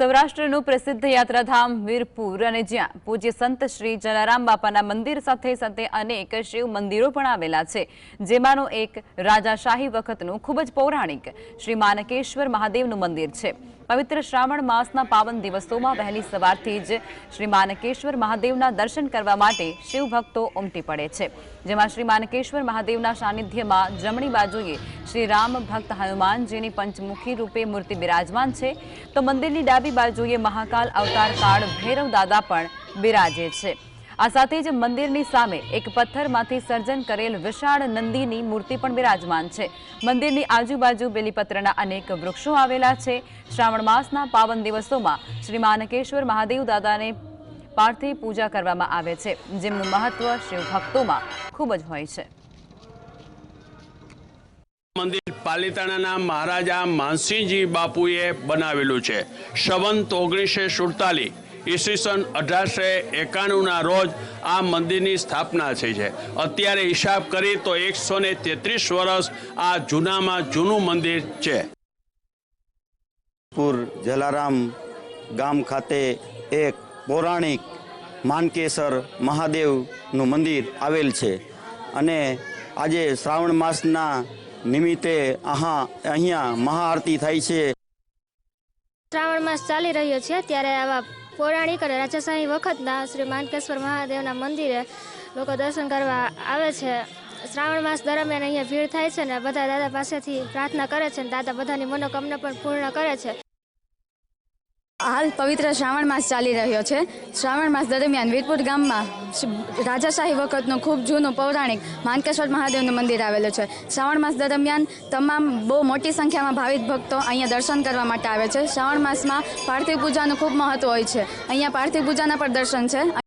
સૌરાષ્ટ્રનું પ્રસિદ્ધ યાત્રાધામ વીરપુર અને જ્યાં પૂજ્ય સંત શ્રી જલારામ બાપાના મંદિર સાથે અનેક શિવ મંદિરો પણ આવેલા છે, જેમાંનું એક રાજાશાહી વખતનું ખૂબ જ પૌરાણિક શ્રી માનકેશ્વર મહાદેવનું મંદિર છે। પવિત્ર શ્રાવણ માસના પાવન દિવસોમાં વહેલી સવારથી જ શ્રી માનકેશ્વર મહાદેવના દર્શન કરવા માટે શિવ ભક્તો ઉમટી પડે છે, જેમાં શ્રી માનકેશ્વર મહાદેવના સાનિધ્યમાં જમણી બાજુએ શ્રી રામ ભક્ત હનુમાનજીની પંચમુખી રૂપે મૂર્તિ બિરાજમાન છે, તો મંદિરની ડાબી બાજુએ મહાકાલ અવતાર કાળ ભૈરવ દાદા પણ બિરાજે છે। આ સાથે જ મંદિરની સામે એક પથ્થરમાંથી સર્જન કરેલ વિશાળ નંદીની મૂર્તિ પણ બિરાજમાન છે। મંદિરની આજુબાજુ બેલીપત્રના અનેક વૃક્ષો આવેલા છે। શ્રાવણ માસના પાવન દિવસોમાં શ્રી માનકેશ્વર મહાદેવ દાદાને પાર્થિવ પૂજા કરવામાં આવે છે, જેમનું મહત્વ શિવ ભક્તોમાં ખૂબ જ હોય છે। મંદિર પાલીતાણાના મહારાજા માનસિંહજી બાપુએ બનાવેલું છે। સંવંત 1947 ઈસવીસન 1891ના રોજ આ મંદિરની સ્થાપના થઈ છે। અત્યારે હિસાબ કરી તો 133 વર્ષ આ જૂનામાં જૂનું મંદિર છે। પૂર જલારામ ગામ ખાતે એક પૌરાણિક માનકેશ્વર મહાદેવનું મંદિર આવેલ છે અને આજે શ્રાવણ માસના નિમિત્તે અહીંયા મહાઆરતી થાય છે। શ્રાવણ માસ ચાલી રહ્યો છે ત્યારે આવા પૌરાણિક અને રાજાશાહી વખતના શ્રી માનકેશ્વર મહાદેવના મંદિરે લોકો દર્શન કરવા આવે છે। શ્રાવણ માસ દરમિયાન અહીંયા ભીડ થાય છે ને બધા દાદા પાસેથી પ્રાર્થના કરે છે અને દાદા બધાની મનોકામના પણ પૂર્ણ કરે છે। હાલ પવિત્ર શ્રાવણ માસ ચાલી રહ્યો છે। શ્રાવણ માસ દરમિયાન વીરપુર ગામમાં રાજાશાહી વખતનું ખૂબ જૂનું પૌરાણિક માનકેશ્વર મહાદેવનું મંદિર આવેલું છે। શ્રાવણ માસ દરમિયાન તમામ બહુ મોટી સંખ્યામાં ભાવિક ભક્તો અહીંયા દર્શન કરવા માટે આવે છે। શ્રાવણ માસમાં પાર્થિવ પૂજાનું ખૂબ મહત્વ હોય છે। અહીંયા પાર્થિવ પૂજાના પણ દર્શન છે।